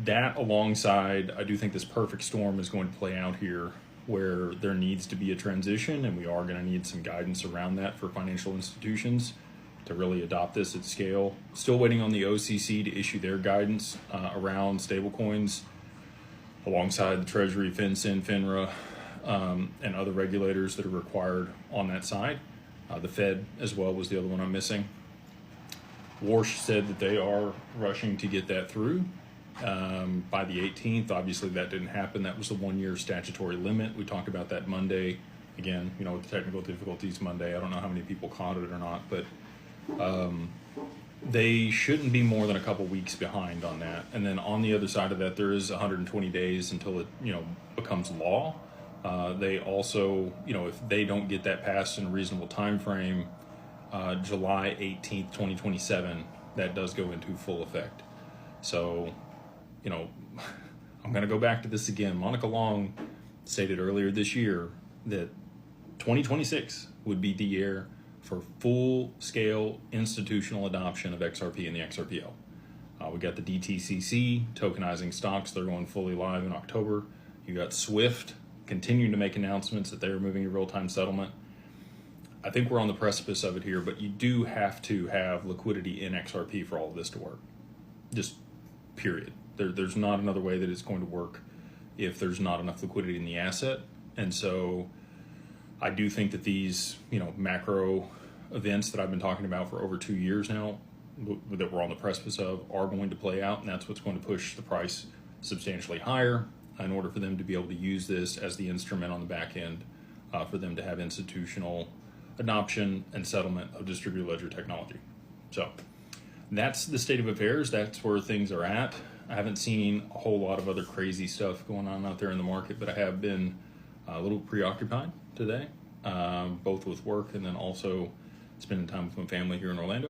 that alongside, I do think this perfect storm is going to play out here where there needs to be a transition, and we are going to need some guidance around that for financial institutions to really adopt this at scale. Still waiting on the OCC to issue their guidance around stablecoins alongside the Treasury, FinCEN, FINRA, and other regulators that are required on that side. The Fed as well was the other one I'm missing. Warsh said that they are rushing to get that through by the 18th. Obviously, that didn't happen. That was the 1 year statutory limit. We talked about that Monday. Again, with the technical difficulties Monday, I don't know how many people caught it or not, but they shouldn't be more than a couple weeks behind on that. And then on the other side of that, there is 120 days until it becomes law. They also, if they don't get that passed in a reasonable time frame, July 18th, 2027, that does go into full effect. So, I'm going to go back to this again. Monica Long stated earlier this year that 2026 would be the year for full-scale institutional adoption of XRP and the XRPL. We got the DTCC tokenizing stocks. They're going fully live in October. You got SWIFT continuing to make announcements that they are moving to real-time settlement. I think we're on the precipice of it here, but you do have to have liquidity in XRP for all of this to work. Just period. There's not another way that it's going to work if there's not enough liquidity in the asset. And so I do think that these, macro events that I've been talking about for over 2 years now, that we're on the precipice of, are going to play out, and that's what's going to push the price substantially higher in order for them to be able to use this as the instrument on the back end for them to have institutional adoption and settlement of distributed ledger technology. So that's the state of affairs. That's where things are at. I haven't seen a whole lot of other crazy stuff going on out there in the market, but I have been a little preoccupied today, both with work and then also spending time with my family here in Orlando.